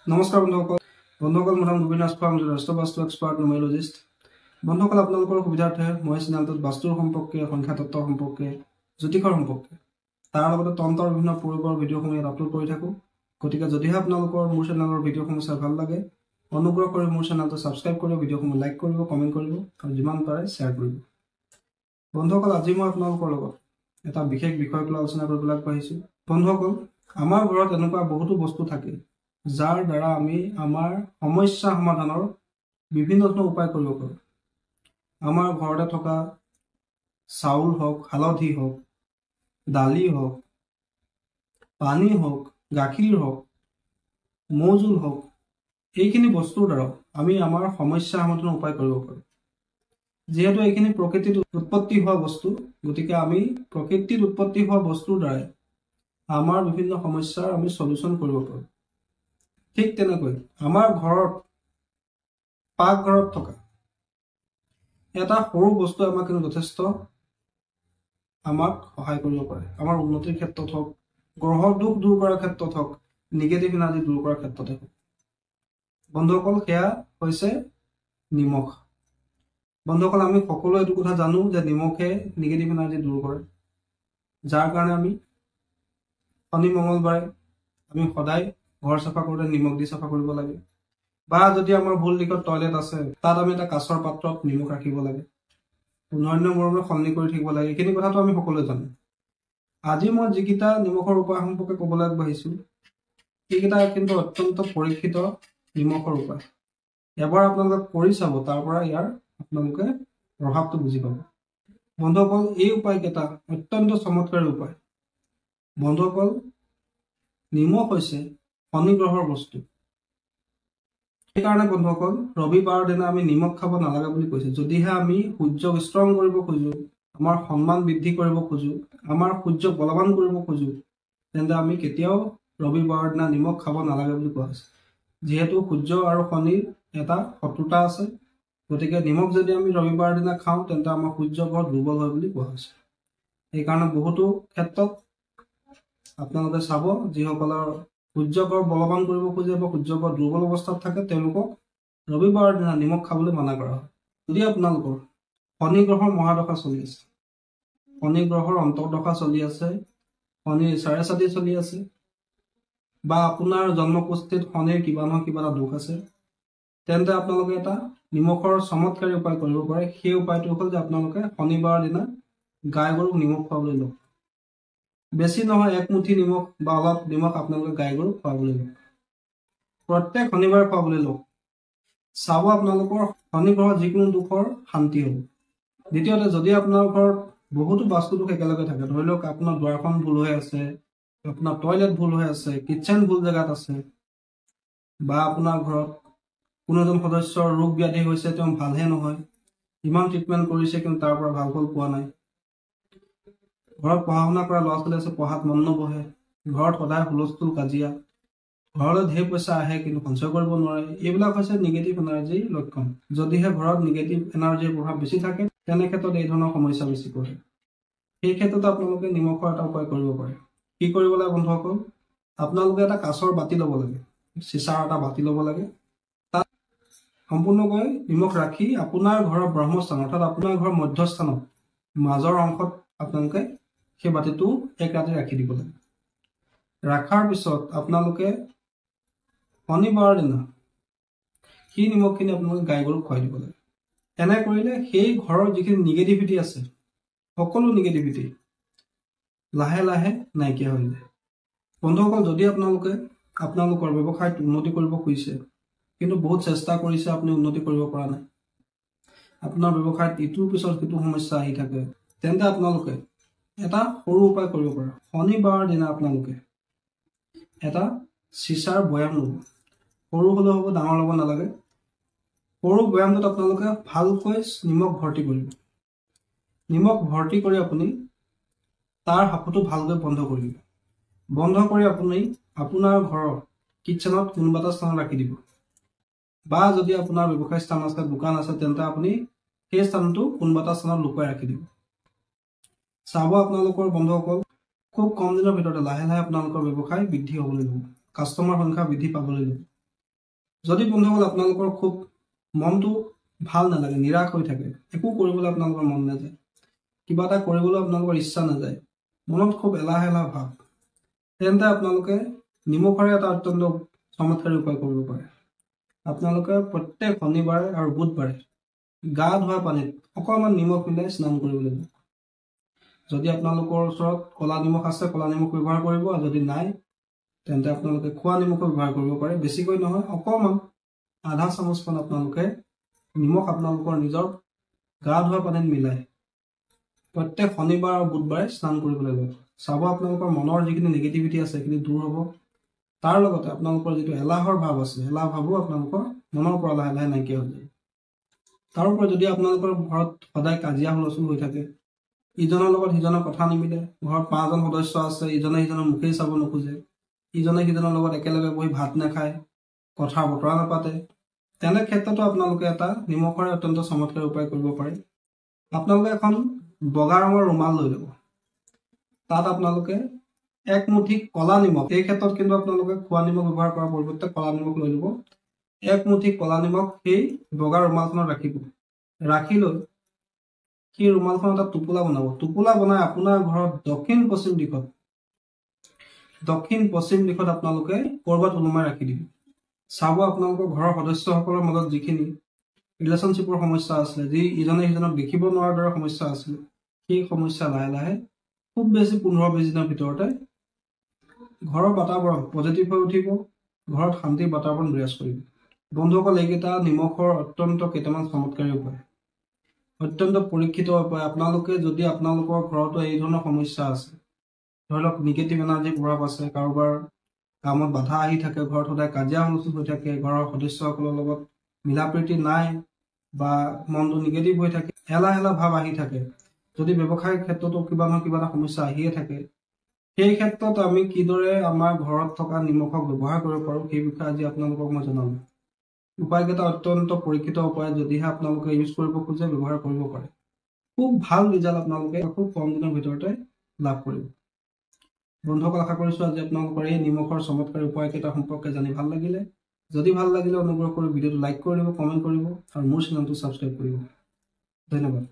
নমস্কাৰ বন্ধুসকল মোৰ নাম গোবিন্দ ৰাজখোৱা, মই ৰাষ্ট্ৰ বাস্তু এক্সপাৰ্ট নিউমেৰলজিষ্ট। বন্ধুসকল, আপোনালোকৰ সুবিধাৰ্থে মই চেনেলটোত বাস্তুৰ সম্পৰ্কে, সংখ্যা তত্ত্ব সম্পৰ্কে, জ্যোতিষৰ সম্পৰ্কে, তাৰ লগতে তন্ত্ৰৰ বিভিন্ন প্ৰয়োগৰ ভিডিঅ'সমূহ ইয়াত আপলোড কৰি থাকোঁ। গতিকে যদিহে আপোনালোকৰ মোৰ চেনেলৰ ভিডিঅ'সমূহ চাই ভাল লাগে, অনুগ্ৰহ কৰি মোৰ চেনেলটো ছাবস্ক্ৰাইব কৰিব, ভিডিঅ'সমূহ লাইক কৰিব, কমেণ্ট কৰিব আৰু যিমান পাৰে শ্বেয়াৰ কৰিব। বন্ধুসকল, আজি মই আপোনালোকৰ লগত এটা বিশেষ বিষয়ক লৈ আলোচনা কৰিবলৈ আগবাঢ়িছোঁ। বন্ধুসকল, আমাৰ ঘৰত এনেকুৱা বহুতো বস্তু থাকে যাৰ দ্বাৰা আমি আমাৰ সমস্যা সমাধানৰ বিভিন্ন ধৰণৰ উপায় কৰিব পাৰোঁ। আমাৰ ঘৰতে থকা চাউল হওক, হালধি হওক, দালি হওক, পানী হওক, গাখীৰ হওক, মৌজোল হওক, এইখিনি বস্তুৰ দ্বাৰা আমি আমাৰ সমস্যা সমাধানৰ উপায় কৰিব পাৰোঁ। যিহেতু এইখিনি প্ৰকৃতিত উৎপত্তি হোৱা বস্তু, গতিকে আমি প্ৰকৃতিত উৎপত্তি হোৱা বস্তুৰ দ্বাৰাই আমাৰ বিভিন্ন সমস্যাৰ আমি সলিউশ্যন কৰিব পাৰোঁ। ঠিক তেনেকৈ আমাৰ ঘৰত পাকঘৰত থকা এটা সৰু বস্তু আমাক কিন্তু যথেষ্ট আমাক সহায় কৰিব পাৰে। আমাৰ উন্নতিৰ ক্ষেত্ৰত হওক, গ্ৰহৰ দুখ দূৰ কৰাৰ ক্ষেত্ৰত হওক, নিগেটিভ এনাৰ্জি দূৰ কৰাৰ ক্ষেত্ৰতে হওক। বন্ধুসকল, সেয়া হৈছে নিমখ। বন্ধুসকল, আমি সকলোৱে এইটো কথা জানো যে নিমখে নিগেটিভ এনাৰ্জি দূৰ কৰে, যাৰ কাৰণে আমি শনি মঙলবাৰে আমি সদায় ঘৰ চাফা কৰোঁতে নিমখ দি চাফা কৰিব লাগে। বা যদি আমাৰ ভুল দিশত টয়লেট আছে, তাত আমি এটা কাঁচৰ পাত্ৰত নিমখ ৰাখিব লাগে, 15 দিনৰ মূৰে সলনি কৰি থাকিব লাগে। এইখিনি কথাটো আমি সকলোৱে জানো। আজি মই যিকেইটা নিমখৰ উপায় সম্পৰ্কে ক'বলৈ আগবাঢ়িছোঁ, সেইকেইটা কিন্তু অত্যন্ত পৰীক্ষিত নিমখৰ উপায়। এবাৰ আপোনালোকে কৰি চাব, তাৰ পৰা ইয়াৰ আপোনালোকে প্ৰভাৱটো বুজি পাব। বন্ধুসকল, এই উপায়কেইটা অত্যন্ত চমৎকাৰী উপায়। বন্ধুসকল, নিমখ হৈছে শনি গ্ৰহৰ বস্তু। সেইকাৰণে বন্ধুসকল, ৰবিবাৰৰ দিনা আমি নিমখ খাব নালাগে বুলি কৈছে। যদিহে আমি সূৰ্যক ষ্ট্ৰং কৰিব খোজো, আমাৰ সন্মান বৃদ্ধি কৰিব খোজো, আমাৰ সূৰ্যক বলৱান কৰিব খোজো, তেন্তে আমি কেতিয়াও ৰবিবাৰৰ দিনা নিমখ খাব নালাগে বুলি কোৱা হৈছে। যিহেতু সূৰ্য আৰু শনিৰ এটা শত্ৰুতা আছে, গতিকে নিমখ যদি আমি ৰবিবাৰৰ দিনা খাওঁ, তেন্তে আমাৰ সূৰ্য বৰ দুৰ্বল হয় বুলি কোৱা হৈছে। সেইকাৰণে বহুতো ক্ষেত্ৰত আপোনালোকে চাব, যিসকলৰ সূৰ্যক বলৱান কৰিব খোজে বা সূৰ্যক দুৰ্বল অৱস্থাত থাকে, তেওঁলোকক ৰবিবাৰৰ দিনা নিমখ খাবলৈ মানা কৰা হয়। যদি আপোনালোকৰ শনি গ্ৰহৰ মহাদশা চলি আছে, শনি গ্ৰহৰ অন্তৰ্দশা চলি আছে, শনিৰ চাৰে চাতি চলি আছে, বা আপোনাৰ জন্মকুষ্ঠিত শনিৰ কিবা নহয় কিবা এটা দোষ আছে, তেন্তে আপোনালোকে এটা নিমখৰ চমৎকাৰী উপায় কৰিব পাৰে। সেই উপায়টো হ'ল যে আপোনালোকে শনিবাৰৰ দিনা গাই গৰুক নিমখ খুৱাবলৈ লওক। বেছি নহয়, 1 মুঠি নিমখ বা অলপ নিমখ আপোনালোকে গাই গৰুক খুৱাবলৈ লওক। প্ৰত্যেক শনিবাৰে খুৱাবলৈ লওক। চাব আপোনালোকৰ শনি গ্ৰহৰ যিকোনো দুখৰ শান্তি হ'ব। দ্বিতীয়তে, যদি আপোনাৰ ঘৰত বহুতো বাস্তু দোষ একেলগে থাকে, ধৰি লওক আপোনাৰ দুৱাৰখন ভুল হৈ আছে, আপোনাৰ টয়লেট ভুল হৈ আছে, কিটচেন ভুল জেগাত আছে, বা আপোনাৰ ঘৰত কোনো এজন সদস্যৰ ৰোগ ব্যাধি হৈছে, তেওঁ ভালহে নহয়, ইমান ট্ৰিটমেণ্ট কৰিছে কিন্তু তাৰ পৰা ভাল ফল পোৱা নাই, ঘৰত পঢ়া শুনা কৰা ল'ৰা ছোৱালী আছে, পঢ়াত মন নবহে, ঘৰত সদায় হুলস্থুল কাজিয়া, ঘৰলৈ ঢেৰ পইচা আহে কিন্তু সঞ্চয় কৰিব নোৱাৰে, এইবিলাক হৈছে নিগেটিভ এনাৰ্জিৰ লক্ষণ। যদিহে ঘৰত নিগেটিভ এনাৰ্জিৰ প্ৰভাৱ বেছি থাকে, তেনে ক্ষেত্ৰত এই ধৰণৰ সমস্যা বেছি পৰে। সেই ক্ষেত্ৰত আপোনালোকে নিমখৰ এটা উপায় কৰিব পাৰে। কি কৰিব লাগে বন্ধুসকল? আপোনালোকে এটা কাঁচৰ বাতি ল'ব লাগে, চিচাৰ এটা বাতি ল'ব লাগে। তাত সম্পূৰ্ণকৈ নিমখ ৰাখি আপোনাৰ ঘৰৰ ব্ৰহ্মস্থান, অৰ্থাৎ আপোনাৰ ঘৰৰ মধ্যস্থানত মাজৰ অংশত আপোনালোকে সেই বাতিটো 1 ৰাতি ৰাখি দিব লাগে। ৰখাৰ পিছত আপোনালোকে শনিবাৰৰ দিনা সেই নিমখখিনি আপোনালোকে গাই গৰুক খুৱাই দিব লাগে। এনে কৰিলে সেই ঘৰৰ যিখিনি নিগেটিভিটি আছে, সকলো নিগেটিভিটি লাহে লাহে নাইকিয়া হৈ যায়। বন্ধুসকল, যদি আপোনালোকে আপোনালোকৰ ব্যৱসায়ত উন্নতি কৰিব খুজিছে, কিন্তু বহুত চেষ্টা কৰিছে, আপুনি উন্নতি কৰিব পৰা নাই, আপোনাৰ ব্যৱসায়ত ইটোৰ পিছত সিটো সমস্যা আহি থাকে, তেন্তে আপোনালোকে এটা সৰু উপায় কৰিব পাৰে। শনিবাৰৰ দিনা আপোনালোকে এটা চিচাৰ বৈয়াম ল'ব। সৰু হ'লেও হ'ব, ডাঙৰ ল'ব নালাগে। সৰু বৈয়ামটোত আপোনালোকে ভালকৈ নিমখ ভৰ্তি কৰিব। নিমখ ভৰ্তি কৰি আপুনি তাৰ সাঁফৰটো ভালকৈ বন্ধ কৰিব। বন্ধ কৰি আপুনি আপোনাৰ ঘৰৰ কিটচেনত কোনোবা এটা স্থানত ৰাখি দিব, বা যদি আপোনাৰ ব্যৱসায় স্থান আছে, দোকান আছে, তেন্তে আপুনি সেই স্থানটো কোনোবা এটা স্থানত লুকুৱাই ৰাখি দিব। চাব আপোনালোকৰ বন্ধুসকল, খুব কম দিনৰ ভিতৰতে লাহে লাহে আপোনালোকৰ ব্যৱসায় বৃদ্ধি হ'বলৈ ল'ব, কাষ্টমাৰ সংখ্যা বৃদ্ধি পাবলৈ ল'ব। যদি বন্ধুসকল আপোনালোকৰ খুব মনটো ভাল নালাগে, নিৰাশ হৈ থাকে, একো কৰিবলৈ আপোনালোকৰ মন নাযায়, কিবা এটা কৰিবলৈ আপোনালোকৰ ইচ্ছা নাযায়, মনত খুব এলাহ এলাহ ভাৱ, তেন্তে আপোনালোকে নিমখৰে এটা অত্যন্ত চমৎকাৰী উপায় কৰিব পাৰে। আপোনালোকে প্ৰত্যেক শনিবাৰে আৰু বুধবাৰে গা ধোৱা পানীত অকণমান নিমখ মিলাই স্নান কৰিব লাগিব। যদি আপোনালোকৰ ওচৰত ক'লা নিমখ আছে, ক'লা নিমখ ব্যৱহাৰ কৰিব, আৰু যদি নাই তেন্তে আপোনালোকে খোৱা নিমখো ব্যৱহাৰ কৰিব পাৰে। বেছিকৈ নহয়, অকণমান আধা চামুচমান আপোনালোকে নিমখ আপোনালোকৰ নিজৰ গা ধোৱা পানীত মিলাই প্ৰত্যেক শনিবাৰ আৰু বুধবাৰে স্নান কৰিবলৈ লাগিব। চাব আপোনালোকৰ মনৰ যিখিনি নিগেটিভিটি আছে সেইখিনি দূৰ হ'ব। তাৰ লগতে আপোনালোকৰ যিটো এলাহৰ ভাৱ আছে, এলাহ ভাৱো আপোনালোকৰ মনৰ পৰা লাহে লাহে নাইকিয়া হৈ যায়। তাৰোপৰি যদি আপোনালোকৰ ঘৰত সদায় কাজিয়া হুলস্থুল হৈ থাকে, ইজনৰ লগত সিজনৰ কথা নিমিলে, ঘৰত 5জন সদস্য আছে, ইজনে সিজনৰ মুখেই চাব নোখোজে, ইজনে সিজনৰ লগত একেলগে বহি ভাত নাখায়, কথা বতৰা নাপাতে, তেনে ক্ষেত্ৰতো আপোনালোকে এটা নিমখৰে অত্যন্ত চমৎকাৰী উপায় কৰিব পাৰে। আপোনালোকে এখন বগা ৰঙৰ ৰুমাল লৈ ল'ব, তাত আপোনালোকে এক মুঠি ক'লা নিমখ, এই ক্ষেত্ৰত কিন্তু আপোনালোকে খোৱা নিমখ ব্যৱহাৰ কৰাৰ পৰিৱৰ্তে ক'লা নিমখ লৈ ল'ব। এক মুঠি ক'লা নিমখ সেই বগা ৰুমালখনত ৰাখিব, ৰাখি লৈ সেই ৰুমালখন এটা টোপোলা বনাব। টোপোলা বনাই আপোনাৰ ঘৰত দক্ষিণ পশ্চিম দিশত আপোনালোকে ক'ৰবাত ওলোমাই ৰাখি দিব। চাব আপোনালোকৰ ঘৰৰ সদস্যসকলৰ মাজত যিখিনি ৰিলেশ্যনশ্বিপৰ সমস্যা আছিলে, যি ইজনে সিজনক দেখিব নোৱাৰাৰ দৰে সমস্যা আছিলে, সেই সমস্যা লাহে লাহে খুব বেছি 15-20 দিনৰ ভিতৰতে ঘৰৰ বাতাবৰণ পজিটিভ হৈ উঠিব, ঘৰত শান্তিৰ বাতাবৰণ বিৰাজ কৰিব। বন্ধুসকল, এইকেইটা নিমখৰ অত্যন্ত কেইটামান চমৎকাৰী উপায়, অত্যন্ত পৰীক্ষিত উপায়। আপোনালোকে যদি আপোনালোকৰ ঘৰতো এই ধৰণৰ সমস্যা আছে, ধৰি লওক নিগেটিভ এনাৰ্জিৰ প্ৰভাৱ আছে, কাৰোবাৰ কামত বাধা আহি থাকে, ঘৰত সদায় কাজিয়া হুলস্থুল হৈ থাকে, ঘৰৰ সদস্যসকলৰ লগত মিলা প্ৰীতি নাই, বা মনটো নিগেটিভ হৈ থাকে, এলাহ এলাহ ভাৱ আহি থাকে, যদি ব্যৱসায়িক ক্ষেত্ৰতো কিবা নহয় কিবা এটা সমস্যা আহিয়ে থাকে, সেই ক্ষেত্ৰত আমি কিদৰে আমাৰ ঘৰত থকা নিমখক ব্যৱহাৰ কৰিব পাৰোঁ সেই বিষয়ে আজি আপোনালোকক মই জনালোঁ। উপায়কেইটা অত্যন্ত পৰীক্ষিত উপায়, যদিহে আপোনালোকে ইউজ কৰিব খোজে ব্যৱহাৰ কৰিব পাৰে। খুব ভাল ৰিজাল্ট আপোনালোকে খুব কম দিনৰ ভিতৰতে লাভ কৰিব। বন্ধুসকল, আশা কৰিছোঁ আজি আপোনালোকৰ এই নিমখৰ চমৎকাৰী উপায়কেইটা সম্পৰ্কে জানি ভাল লাগিলে। যদি ভাল লাগিলে অনুগ্ৰহ কৰি ভিডিঅ'টো লাইক কৰি দিব, কমেণ্ট কৰিব আৰু মোৰ চেনেলটো ছাবস্ক্ৰাইব কৰিব। ধন্যবাদ।